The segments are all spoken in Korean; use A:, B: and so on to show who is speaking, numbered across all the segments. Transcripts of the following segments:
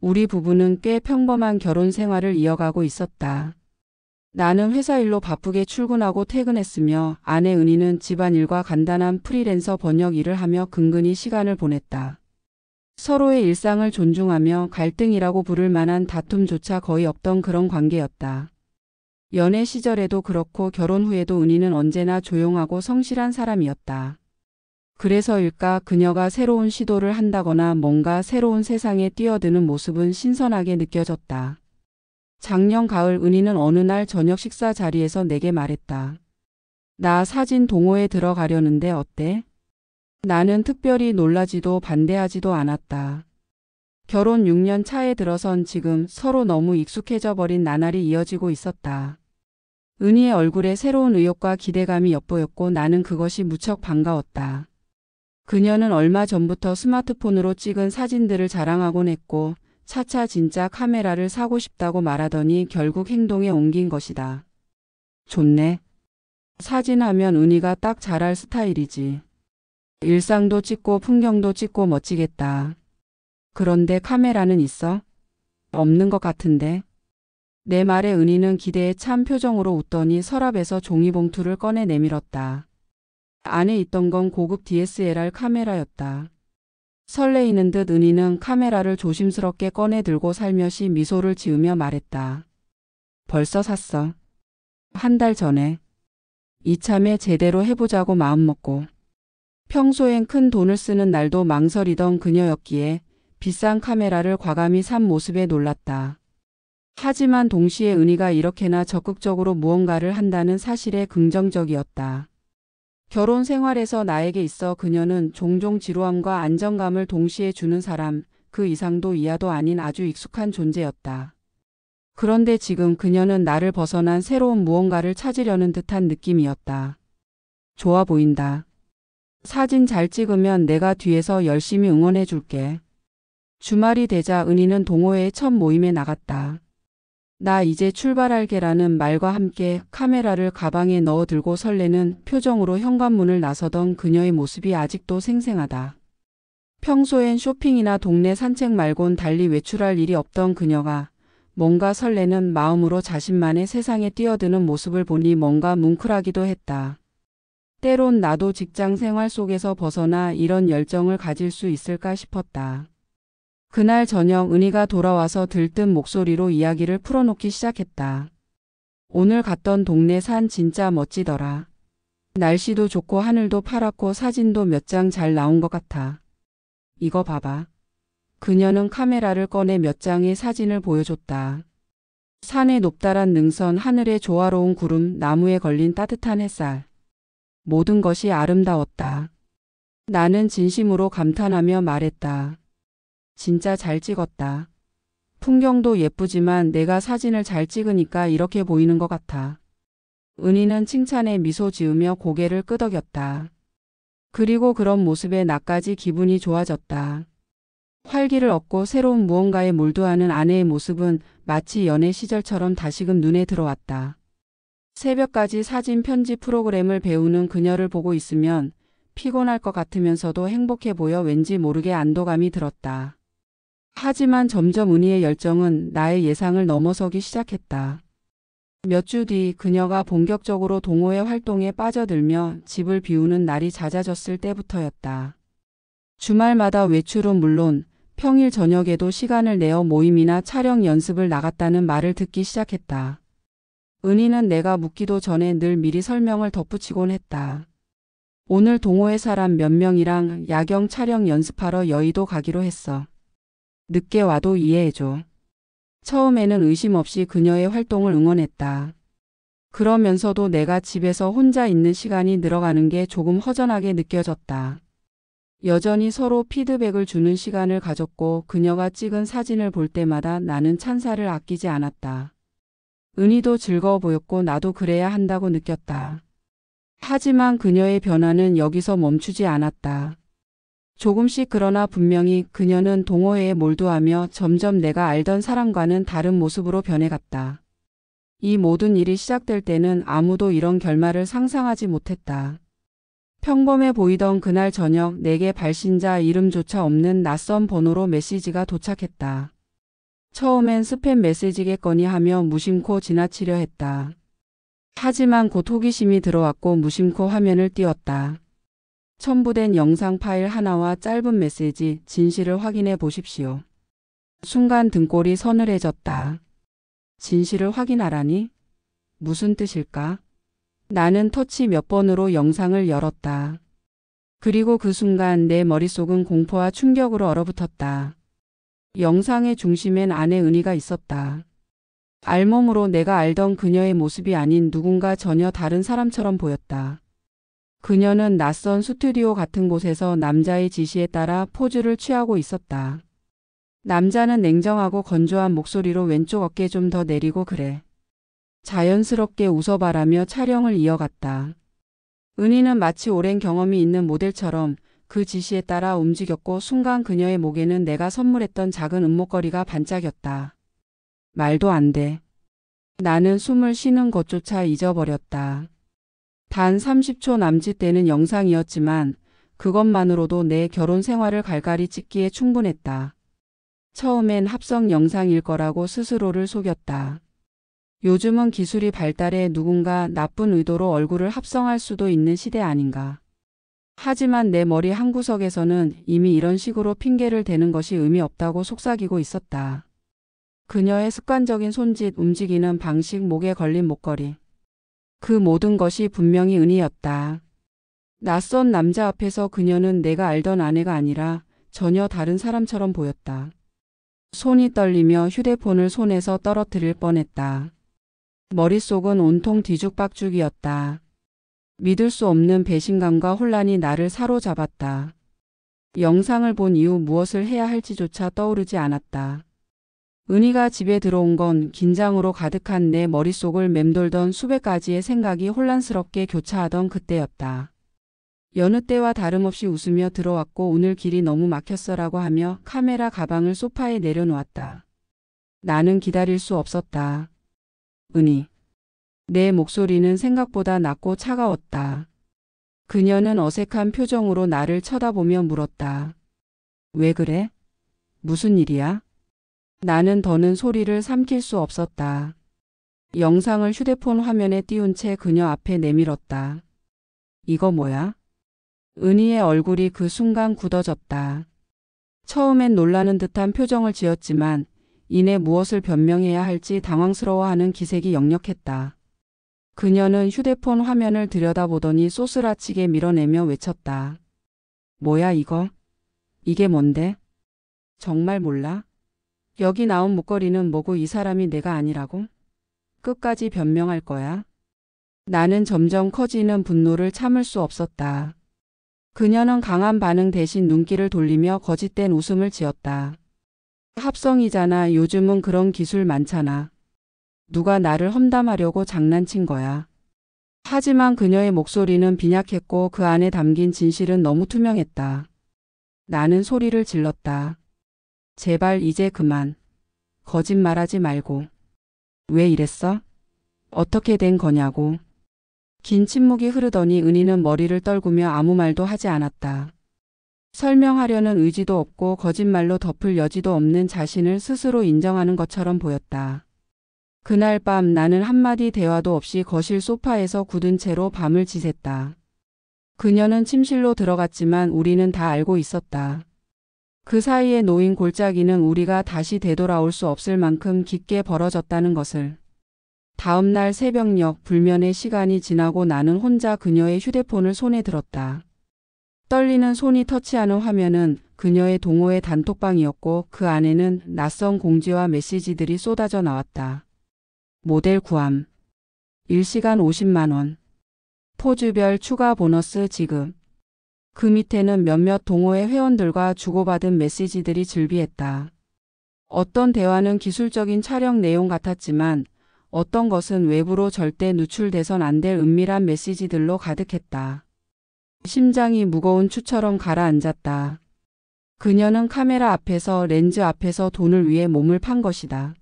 A: 우리 부부는 꽤 평범한 결혼 생활을 이어가고 있었다. 나는 회사 일로 바쁘게 출근하고 퇴근했으며 아내 은희는 집안일과 간단한 프리랜서 번역 일을 하며 근근히 시간을 보냈다. 서로의 일상을 존중하며 갈등이라고 부를 만한 다툼조차 거의 없던 그런 관계였다. 연애 시절에도 그렇고 결혼 후에도 은희는 언제나 조용하고 성실한 사람이었다. 그래서일까 그녀가 새로운 시도를 한다거나 뭔가 새로운 세상에 뛰어드는 모습은 신선하게 느껴졌다. 작년 가을 은희는 어느 날 저녁 식사 자리에서 내게 말했다. 나 사진 동호회 들어가려는데 어때? 나는 특별히 놀라지도 반대하지도 않았다. 결혼 6년 차에 들어선 지금 서로 너무 익숙해져 버린 나날이 이어지고 있었다. 은희의 얼굴에 새로운 의욕과 기대감이 엿보였고 나는 그것이 무척 반가웠다. 그녀는 얼마 전부터 스마트폰으로 찍은 사진들을 자랑하곤 했고 차차 진짜 카메라를 사고 싶다고 말하더니 결국 행동에 옮긴 것이다. 좋네. 사진하면 은희가 딱 잘할 스타일이지. 일상도 찍고 풍경도 찍고 멋지겠다. 그런데 카메라는 있어? 없는 것 같은데. 내 말에 은희는 기대에 찬 표정으로 웃더니 서랍에서 종이봉투를 꺼내 내밀었다. 안에 있던 건 고급 DSLR 카메라였다. 설레이는 듯 은희는 카메라를 조심스럽게 꺼내 들고 살며시 미소를 지으며 말했다. 벌써 샀어. 한 달 전에. 이참에 제대로 해보자고 마음먹고. 평소엔 큰 돈을 쓰는 날도 망설이던 그녀였기에 비싼 카메라를 과감히 산 모습에 놀랐다. 하지만 동시에 은희가 이렇게나 적극적으로 무언가를 한다는 사실에 긍정적이었다. 결혼 생활에서 나에게 있어 그녀는 종종 지루함과 안정감을 동시에 주는 사람, 그 이상도 이하도 아닌 아주 익숙한 존재였다. 그런데 지금 그녀는 나를 벗어난 새로운 무언가를 찾으려는 듯한 느낌이었다. 좋아 보인다. 사진 잘 찍으면 내가 뒤에서 열심히 응원해 줄게. 주말이 되자 은희는 동호회의 첫 모임에 나갔다. 나 이제 출발할게라는 말과 함께 카메라를 가방에 넣어 들고 설레는 표정으로 현관문을 나서던 그녀의 모습이 아직도 생생하다. 평소엔 쇼핑이나 동네 산책 말곤 달리 외출할 일이 없던 그녀가 뭔가 설레는 마음으로 자신만의 세상에 뛰어드는 모습을 보니 뭔가 뭉클하기도 했다. 때론 나도 직장 생활 속에서 벗어나 이런 열정을 가질 수 있을까 싶었다. 그날 저녁 은희가 돌아와서 들뜬 목소리로 이야기를 풀어놓기 시작했다. 오늘 갔던 동네 산 진짜 멋지더라. 날씨도 좋고 하늘도 파랗고 사진도 몇 장 잘 나온 것 같아. 이거 봐봐. 그녀는 카메라를 꺼내 몇 장의 사진을 보여줬다. 산의 높다란 능선, 하늘의 조화로운 구름, 나무에 걸린 따뜻한 햇살. 모든 것이 아름다웠다. 나는 진심으로 감탄하며 말했다. 진짜 잘 찍었다. 풍경도 예쁘지만 내가 사진을 잘 찍으니까 이렇게 보이는 것 같아. 은희는 칭찬에 미소 지으며 고개를 끄덕였다. 그리고 그런 모습에 나까지 기분이 좋아졌다. 활기를 얻고 새로운 무언가에 몰두하는 아내의 모습은 마치 연애 시절처럼 다시금 눈에 들어왔다. 새벽까지 사진 편집 프로그램을 배우는 그녀를 보고 있으면 피곤할 것 같으면서도 행복해 보여 왠지 모르게 안도감이 들었다. 하지만 점점 은희의 열정은 나의 예상을 넘어서기 시작했다. 몇 주 뒤 그녀가 본격적으로 동호회 활동에 빠져들며 집을 비우는 날이 잦아졌을 때부터였다. 주말마다 외출은 물론 평일 저녁에도 시간을 내어 모임이나 촬영 연습을 나갔다는 말을 듣기 시작했다. 은희는 내가 묻기도 전에 늘 미리 설명을 덧붙이곤 했다. 오늘 동호회 사람 몇 명이랑 야경 촬영 연습하러 여의도 가기로 했어. 늦게 와도 이해해줘. 처음에는 의심 없이 그녀의 활동을 응원했다. 그러면서도 내가 집에서 혼자 있는 시간이 늘어가는 게 조금 허전하게 느껴졌다. 여전히 서로 피드백을 주는 시간을 가졌고 그녀가 찍은 사진을 볼 때마다 나는 찬사를 아끼지 않았다. 은희도 즐거워 보였고 나도 그래야 한다고 느꼈다. 하지만 그녀의 변화는 여기서 멈추지 않았다. 조금씩 그러나 분명히 그녀는 동호회에 몰두하며 점점 내가 알던 사람과는 다른 모습으로 변해갔다. 이 모든 일이 시작될 때는 아무도 이런 결말을 상상하지 못했다. 평범해 보이던 그날 저녁 내게 발신자 이름조차 없는 낯선 번호로 메시지가 도착했다. 처음엔 스팸 메시지겠거니 하며 무심코 지나치려 했다. 하지만 곧 호기심이 들어왔고 무심코 화면을 띄웠다. 첨부된 영상 파일 하나와 짧은 메시지, 진실을 확인해 보십시오. 순간 등골이 서늘해졌다. 진실을 확인하라니? 무슨 뜻일까? 나는 터치 몇 번으로 영상을 열었다. 그리고 그 순간 내 머릿속은 공포와 충격으로 얼어붙었다. 영상의 중심엔 아내 은희가 있었다. 알몸으로 내가 알던 그녀의 모습이 아닌 누군가 전혀 다른 사람처럼 보였다. 그녀는 낯선 스튜디오 같은 곳에서 남자의 지시에 따라 포즈를 취하고 있었다. 남자는 냉정하고 건조한 목소리로 왼쪽 어깨 좀 더 내리고 그래. 자연스럽게 웃어바라며 촬영을 이어갔다. 은희는 마치 오랜 경험이 있는 모델처럼 그 지시에 따라 움직였고 순간 그녀의 목에는 내가 선물했던 작은 은목걸이가 반짝였다. 말도 안 돼. 나는 숨을 쉬는 것조차 잊어버렸다. 단 30초 남짓되는 영상이었지만 그것만으로도 내 결혼 생활을 갈갈이 찍기에 충분했다. 처음엔 합성 영상일 거라고 스스로를 속였다. 요즘은 기술이 발달해 누군가 나쁜 의도로 얼굴을 합성할 수도 있는 시대 아닌가. 하지만 내 머리 한구석에서는 이미 이런 식으로 핑계를 대는 것이 의미 없다고 속삭이고 있었다. 그녀의 습관적인 손짓, 움직이는 방식, 목에 걸린 목걸이. 그 모든 것이 분명히 은희였다. 낯선 남자 앞에서 그녀는 내가 알던 아내가 아니라 전혀 다른 사람처럼 보였다. 손이 떨리며 휴대폰을 손에서 떨어뜨릴 뻔했다. 머릿속은 온통 뒤죽박죽이었다. 믿을 수 없는 배신감과 혼란이 나를 사로잡았다. 영상을 본 이후 무엇을 해야 할지조차 떠오르지 않았다. 은희가 집에 들어온 건 긴장으로 가득한 내 머릿속을 맴돌던 수백 가지의 생각이 혼란스럽게 교차하던 그때였다. 여느 때와 다름없이 웃으며 들어왔고 오늘 길이 너무 막혔어라고 하며 카메라 가방을 소파에 내려놓았다. 나는 기다릴 수 없었다. 은희. 내 목소리는 생각보다 낮고 차가웠다. 그녀는 어색한 표정으로 나를 쳐다보며 물었다. 왜 그래? 무슨 일이야? 나는 더는 소리를 삼킬 수 없었다. 영상을 휴대폰 화면에 띄운 채 그녀 앞에 내밀었다. 이거 뭐야? 은희의 얼굴이 그 순간 굳어졌다. 처음엔 놀라는 듯한 표정을 지었지만 이내 무엇을 변명해야 할지 당황스러워하는 기색이 역력했다. 그녀는 휴대폰 화면을 들여다보더니 소스라치게 밀어내며 외쳤다. 뭐야 이거? 이게 뭔데? 정말 몰라? 여기 나온 목걸이는 뭐고 이 사람이 내가 아니라고? 끝까지 변명할 거야? 나는 점점 커지는 분노를 참을 수 없었다. 그녀는 강한 반응 대신 눈길을 돌리며 거짓된 웃음을 지었다. 합성이잖아. 요즘은 그런 기술 많잖아. 누가 나를 험담하려고 장난친 거야. 하지만 그녀의 목소리는 빈약했고 그 안에 담긴 진실은 너무 투명했다. 나는 소리를 질렀다. 제발 이제 그만. 거짓말하지 말고. 왜 이랬어? 어떻게 된 거냐고. 긴 침묵이 흐르더니 은희는 머리를 떨구며 아무 말도 하지 않았다. 설명하려는 의지도 없고 거짓말로 덮을 여지도 없는 자신을 스스로 인정하는 것처럼 보였다. 그날 밤 나는 한마디 대화도 없이 거실 소파에서 굳은 채로 밤을 지샜다. 그녀는 침실로 들어갔지만 우리는 다 알고 있었다. 그 사이에 놓인 골짜기는 우리가 다시 되돌아올 수 없을 만큼 깊게 벌어졌다는 것을. 다음 날 새벽녘 불면의 시간이 지나고 나는 혼자 그녀의 휴대폰을 손에 들었다. 떨리는 손이 터치하는 화면은 그녀의 동호회 단톡방이었고 그 안에는 낯선 공지와 메시지들이 쏟아져 나왔다. 모델 구함. 일시간 50만 원. 포즈별 추가 보너스 지급. 그 밑에는 몇몇 동호회 회원들과 주고받은 메시지들이 즐비했다. 어떤 대화는 기술적인 촬영 내용 같았지만 어떤 것은 외부로 절대 누출돼선 안 될 은밀한 메시지들로 가득했다. 심장이 무거운 추처럼 가라앉았다. 그녀는 카메라 앞에서 렌즈 앞에서 돈을 위해 몸을 판 것이다.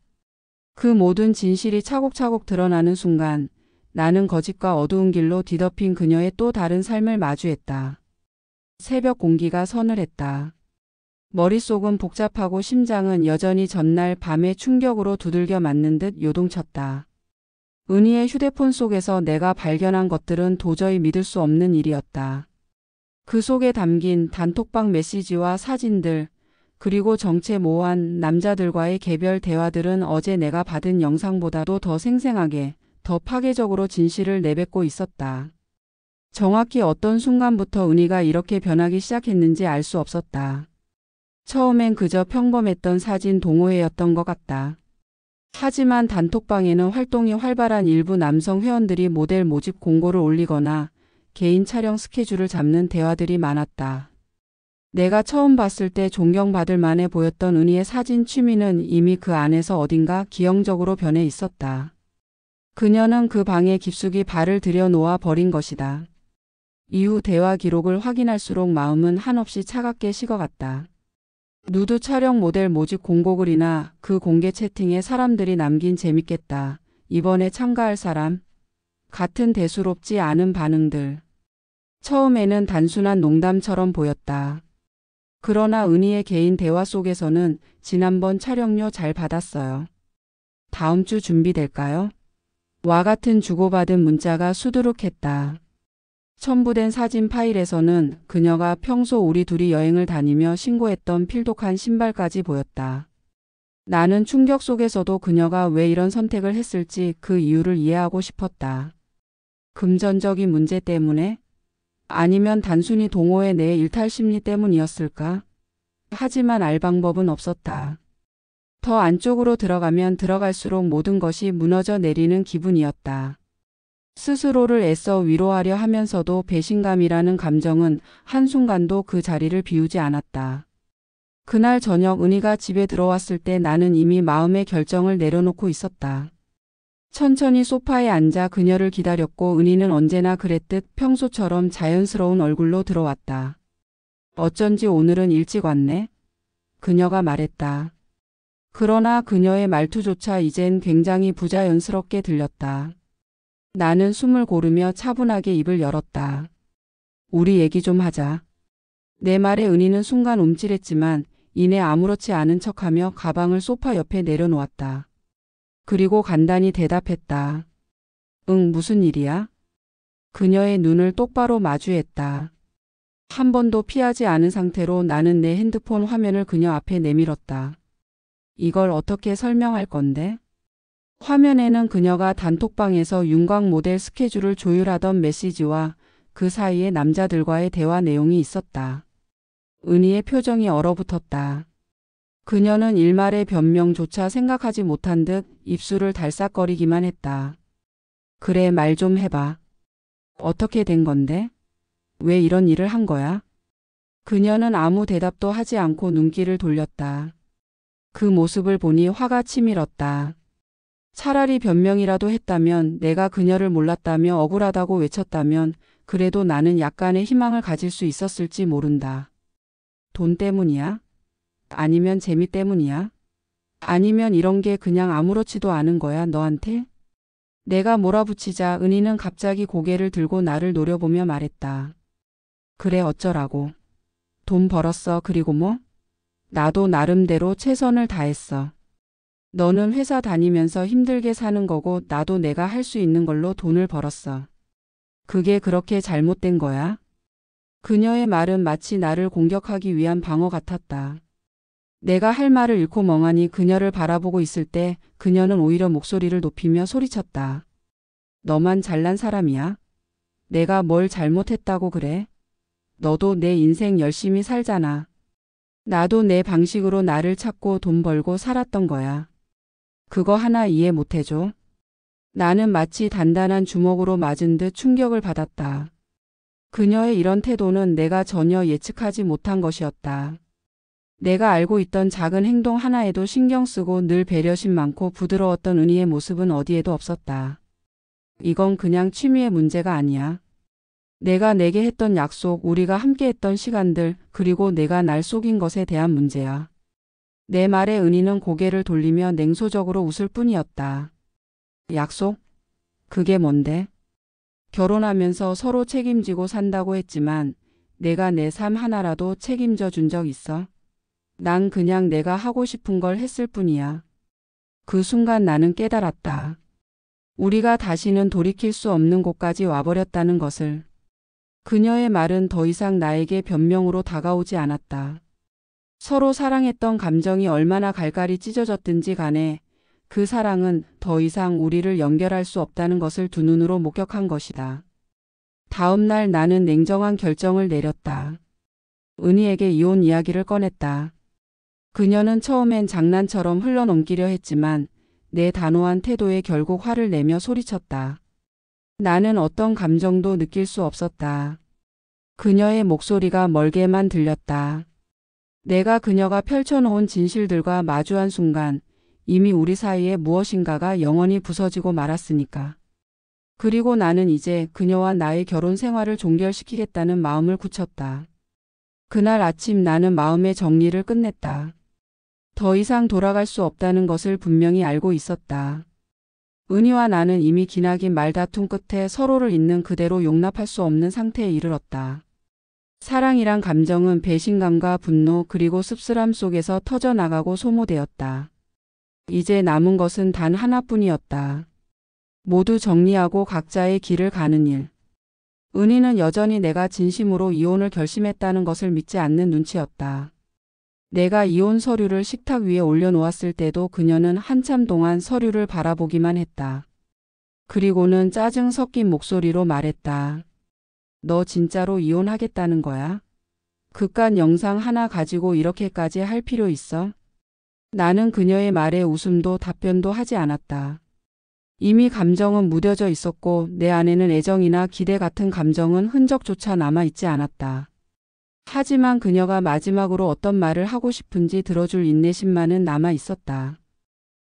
A: 그 모든 진실이 차곡차곡 드러나는 순간 나는 거짓과 어두운 길로 뒤덮인 그녀의 또 다른 삶을 마주했다. 새벽 공기가 서늘했다. 머릿속은 복잡하고 심장은 여전히 전날 밤의 충격으로 두들겨 맞는 듯 요동쳤다. 은희의 휴대폰 속에서 내가 발견한 것들은 도저히 믿을 수 없는 일이었다. 그 속에 담긴 단톡방 메시지와 사진들, 그리고 정체 모호한 남자들과의 개별 대화들은 어제 내가 받은 영상보다도 더 생생하게, 더 파괴적으로 진실을 내뱉고 있었다. 정확히 어떤 순간부터 은희가 이렇게 변하기 시작했는지 알 수 없었다. 처음엔 그저 평범했던 사진 동호회였던 것 같다. 하지만 단톡방에는 활동이 활발한 일부 남성 회원들이 모델 모집 공고를 올리거나 개인 촬영 스케줄을 잡는 대화들이 많았다. 내가 처음 봤을 때 존경받을 만해 보였던 은희의 사진 취미는 이미 그 안에서 어딘가 기형적으로 변해 있었다. 그녀는 그 방에 깊숙이 발을 들여놓아 버린 것이다. 이후 대화 기록을 확인할수록 마음은 한없이 차갑게 식어갔다. 누드 촬영 모델 모집 공고글이나 그 공개 채팅에 사람들이 남긴 재밌겠다. 이번에 참가할 사람. 같은 대수롭지 않은 반응들. 처음에는 단순한 농담처럼 보였다. 그러나 은희의 개인 대화 속에서는 지난번 촬영료 잘 받았어요. 다음 주 준비될까요? 와 같은 주고받은 문자가 수두룩했다. 첨부된 사진 파일에서는 그녀가 평소 우리 둘이 여행을 다니며 신고했던 필독한 신발까지 보였다. 나는 충격 속에서도 그녀가 왜 이런 선택을 했을지 그 이유를 이해하고 싶었다. 금전적인 문제 때문에? 아니면 단순히 동호회 내 일탈 심리 때문이었을까? 하지만 알 방법은 없었다. 더 안쪽으로 들어가면 들어갈수록 모든 것이 무너져 내리는 기분이었다. 스스로를 애써 위로하려 하면서도 배신감이라는 감정은 한순간도 그 자리를 비우지 않았다. 그날 저녁 은희가 집에 들어왔을 때 나는 이미 마음의 결정을 내려놓고 있었다. 천천히 소파에 앉아 그녀를 기다렸고 은희는 언제나 그랬듯 평소처럼 자연스러운 얼굴로 들어왔다. 어쩐지 오늘은 일찍 왔네? 그녀가 말했다. 그러나 그녀의 말투조차 이젠 굉장히 부자연스럽게 들렸다. 나는 숨을 고르며 차분하게 입을 열었다. 우리 얘기 좀 하자. 내 말에 은희는 순간 움찔했지만 이내 아무렇지 않은 척하며 가방을 소파 옆에 내려놓았다. 그리고 간단히 대답했다. 응, 무슨 일이야? 그녀의 눈을 똑바로 마주했다. 한 번도 피하지 않은 상태로 나는 내 핸드폰 화면을 그녀 앞에 내밀었다. 이걸 어떻게 설명할 건데? 화면에는 그녀가 단톡방에서 윤곽 모델 스케줄을 조율하던 메시지와 그 사이에 남자들과의 대화 내용이 있었다. 은희의 표정이 얼어붙었다. 그녀는 일말의 변명조차 생각하지 못한 듯 입술을 달싹거리기만 했다. 그래, 말 좀 해봐. 어떻게 된 건데? 왜 이런 일을 한 거야? 그녀는 아무 대답도 하지 않고 눈길을 돌렸다. 그 모습을 보니 화가 치밀었다. 차라리 변명이라도 했다면, 내가 그녀를 몰랐다며 억울하다고 외쳤다면 그래도 나는 약간의 희망을 가질 수 있었을지 모른다. 돈 때문이야? 아니면 재미 때문이야? 아니면 이런 게 그냥 아무렇지도 않은 거야, 너한테? 내가 몰아붙이자 은희는 갑자기 고개를 들고 나를 노려보며 말했다. 그래, 어쩌라고. 돈 벌었어. 그리고 뭐? 나도 나름대로 최선을 다했어. 너는 회사 다니면서 힘들게 사는 거고 나도 내가 할 수 있는 걸로 돈을 벌었어. 그게 그렇게 잘못된 거야? 그녀의 말은 마치 나를 공격하기 위한 방어 같았다. 내가 할 말을 잃고 멍하니 그녀를 바라보고 있을 때 그녀는 오히려 목소리를 높이며 소리쳤다. 너만 잘난 사람이야? 내가 뭘 잘못했다고 그래? 너도 내 인생 열심히 살잖아. 나도 내 방식으로 나를 찾고 돈 벌고 살았던 거야. 그거 하나 이해 못해줘? 나는 마치 단단한 주먹으로 맞은 듯 충격을 받았다. 그녀의 이런 태도는 내가 전혀 예측하지 못한 것이었다. 내가 알고 있던 작은 행동 하나에도 신경 쓰고 늘 배려심 많고 부드러웠던 은희의 모습은 어디에도 없었다. 이건 그냥 취미의 문제가 아니야. 내가 내게 했던 약속, 우리가 함께 했던 시간들, 그리고 내가 날 속인 것에 대한 문제야. 내 말에 은희는 고개를 돌리며 냉소적으로 웃을 뿐이었다. 약속? 그게 뭔데? 결혼하면서 서로 책임지고 산다고 했지만 내가 내 삶 하나라도 책임져 준 적 있어? 난 그냥 내가 하고 싶은 걸 했을 뿐이야. 그 순간 나는 깨달았다. 우리가 다시는 돌이킬 수 없는 곳까지 와버렸다는 것을. 그녀의 말은 더 이상 나에게 변명으로 다가오지 않았다. 서로 사랑했던 감정이 얼마나 갈갈이 찢어졌든지 간에 그 사랑은 더 이상 우리를 연결할 수 없다는 것을 두 눈으로 목격한 것이다. 다음 날 나는 냉정한 결정을 내렸다. 은희에게 이혼 이야기를 꺼냈다. 그녀는 처음엔 장난처럼 흘러넘기려 했지만 내 단호한 태도에 결국 화를 내며 소리쳤다. 나는 어떤 감정도 느낄 수 없었다. 그녀의 목소리가 멀게만 들렸다. 내가 그녀가 펼쳐놓은 진실들과 마주한 순간 이미 우리 사이에 무엇인가가 영원히 부서지고 말았으니까. 그리고 나는 이제 그녀와 나의 결혼 생활을 종결시키겠다는 마음을 굳혔다. 그날 아침 나는 마음의 정리를 끝냈다. 더 이상 돌아갈 수 없다는 것을 분명히 알고 있었다. 은희와 나는 이미 기나긴 말다툼 끝에 서로를 있는 그대로 용납할 수 없는 상태에 이르렀다. 사랑이란 감정은 배신감과 분노 그리고 씁쓸함 속에서 터져나가고 소모되었다. 이제 남은 것은 단 하나뿐이었다. 모두 정리하고 각자의 길을 가는 일. 은희는 여전히 내가 진심으로 이혼을 결심했다는 것을 믿지 않는 눈치였다. 내가 이혼 서류를 식탁 위에 올려놓았을 때도 그녀는 한참 동안 서류를 바라보기만 했다. 그리고는 짜증 섞인 목소리로 말했다. 너 진짜로 이혼하겠다는 거야? 그깟 영상 하나 가지고 이렇게까지 할 필요 있어? 나는 그녀의 말에 웃음도 답변도 하지 않았다. 이미 감정은 무뎌져 있었고 내 안에는 애정이나 기대 같은 감정은 흔적조차 남아있지 않았다. 하지만 그녀가 마지막으로 어떤 말을 하고 싶은지 들어줄 인내심만은 남아있었다.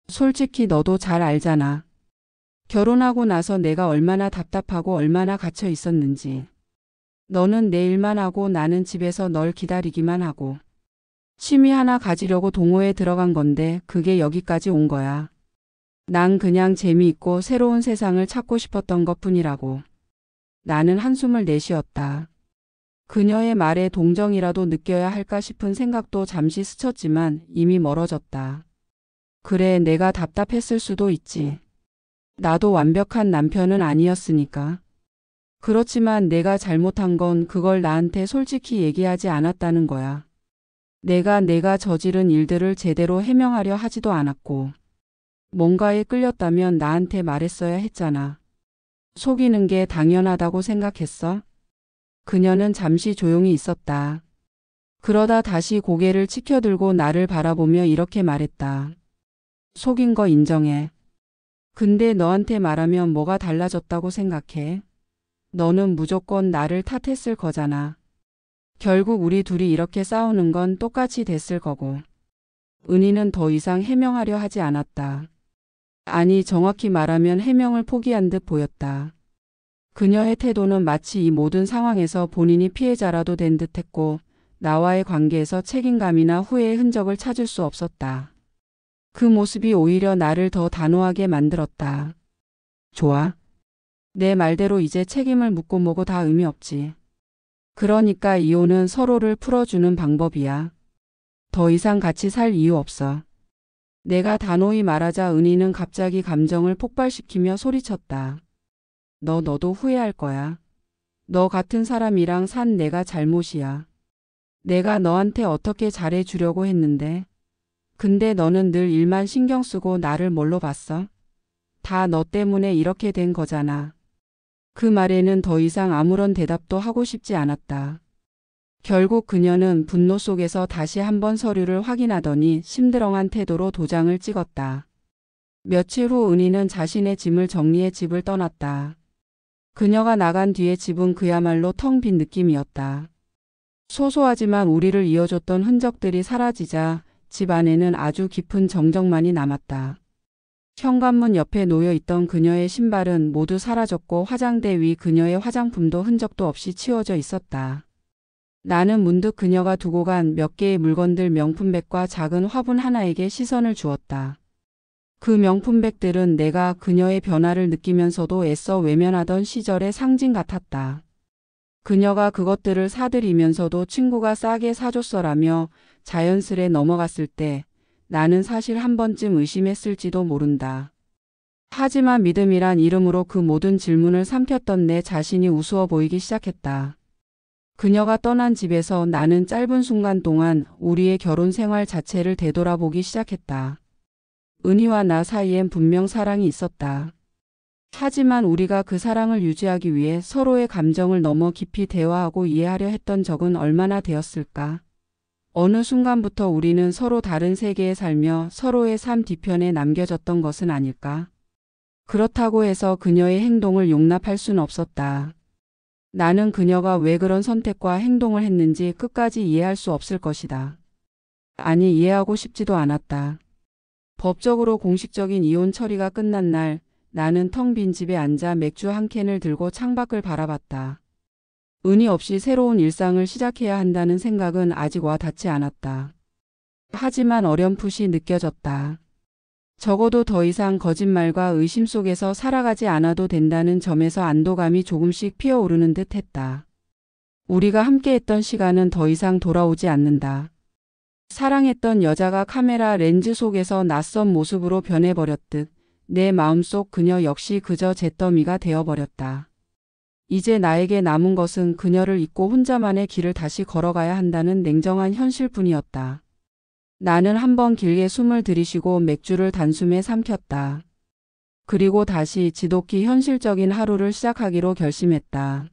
A: 솔직히 너도 잘 알잖아. 결혼하고 나서 내가 얼마나 답답하고 얼마나 갇혀 있었는지. 너는 내 일만 하고 나는 집에서 널 기다리기만 하고. 취미 하나 가지려고 동호회에 들어간 건데 그게 여기까지 온 거야. 난 그냥 재미있고 새로운 세상을 찾고 싶었던 것뿐이라고. 나는 한숨을 내쉬었다. 그녀의 말에 동정이라도 느껴야 할까 싶은 생각도 잠시 스쳤지만 이미 멀어졌다. 그래, 내가 답답했을 수도 있지. 나도 완벽한 남편은 아니었으니까. 그렇지만 내가 잘못한 건 그걸 나한테 솔직히 얘기하지 않았다는 거야. 내가 저지른 일들을 제대로 해명하려 하지도 않았고. 뭔가에 끌렸다면 나한테 말했어야 했잖아. 속이는 게 당연하다고 생각했어? 그녀는 잠시 조용히 있었다. 그러다 다시 고개를 치켜들고 나를 바라보며 이렇게 말했다. 속인 거 인정해. 근데 너한테 말하면 뭐가 달라졌다고 생각해? 너는 무조건 나를 탓했을 거잖아. 결국 우리 둘이 이렇게 싸우는 건 똑같이 됐을 거고. 은희는 더 이상 해명하려 하지 않았다. 아니, 정확히 말하면 해명을 포기한 듯 보였다. 그녀의 태도는 마치 이 모든 상황에서 본인이 피해자라도 된 듯했고 나와의 관계에서 책임감이나 후회의 흔적을 찾을 수 없었다. 그 모습이 오히려 나를 더 단호하게 만들었다. 좋아. 내 말대로 이제 책임을 묻고 뭐고 다 의미 없지. 그러니까 이혼은 서로를 풀어주는 방법이야. 더 이상 같이 살 이유 없어. 내가 단호히 말하자 은희는 갑자기 감정을 폭발시키며 소리쳤다. 너도 후회할 거야. 너 같은 사람이랑 산 내가 잘못이야. 내가 너한테 어떻게 잘해주려고 했는데. 근데 너는 늘 일만 신경 쓰고 나를 뭘로 봤어? 다 너 때문에 이렇게 된 거잖아. 그 말에는 더 이상 아무런 대답도 하고 싶지 않았다. 결국 그녀는 분노 속에서 다시 한번 서류를 확인하더니 심드렁한 태도로 도장을 찍었다. 며칠 후 은희는 자신의 짐을 정리해 집을 떠났다. 그녀가 나간 뒤에 집은 그야말로 텅 빈 느낌이었다. 소소하지만 우리를 이어줬던 흔적들이 사라지자 집 안에는 아주 깊은 정적만이 남았다. 현관문 옆에 놓여있던 그녀의 신발은 모두 사라졌고 화장대 위 그녀의 화장품도 흔적도 없이 치워져 있었다. 나는 문득 그녀가 두고 간 몇 개의 물건들 명품백과 작은 화분 하나에게 시선을 주었다. 그 명품백들은 내가 그녀의 변화를 느끼면서도 애써 외면하던 시절의 상징 같았다. 그녀가 그것들을 사들이면서도 친구가 싸게 사줬어라며 자연스레 넘어갔을 때 나는 사실 한 번쯤 의심했을지도 모른다. 하지만 믿음이란 이름으로 그 모든 질문을 삼켰던 내 자신이 우스워 보이기 시작했다. 그녀가 떠난 집에서 나는 짧은 순간 동안 우리의 결혼 생활 자체를 되돌아보기 시작했다. 은희와 나 사이엔 분명 사랑이 있었다. 하지만 우리가 그 사랑을 유지하기 위해 서로의 감정을 너무 깊이 대화하고 이해하려 했던 적은 얼마나 되었을까? 어느 순간부터 우리는 서로 다른 세계에 살며 서로의 삶 뒤편에 남겨졌던 것은 아닐까? 그렇다고 해서 그녀의 행동을 용납할 순 없었다. 나는 그녀가 왜 그런 선택과 행동을 했는지 끝까지 이해할 수 없을 것이다. 아니, 이해하고 싶지도 않았다. 법적으로 공식적인 이혼 처리가 끝난 날 나는 텅 빈 집에 앉아 맥주 한 캔을 들고 창밖을 바라봤다. 은희 없이 새로운 일상을 시작해야 한다는 생각은 아직 와 닿지 않았다. 하지만 어렴풋이 느껴졌다. 적어도 더 이상 거짓말과 의심 속에서 살아가지 않아도 된다는 점에서 안도감이 조금씩 피어오르는 듯 했다. 우리가 함께했던 시간은 더 이상 돌아오지 않는다. 사랑했던 여자가 카메라 렌즈 속에서 낯선 모습으로 변해버렸듯 내 마음속 그녀 역시 그저 잿더미가 되어버렸다. 이제 나에게 남은 것은 그녀를 잊고 혼자만의 길을 다시 걸어가야 한다는 냉정한 현실뿐이었다. 나는 한번 길게 숨을 들이쉬고 맥주를 단숨에 삼켰다. 그리고 다시 지독히 현실적인 하루를 시작하기로 결심했다.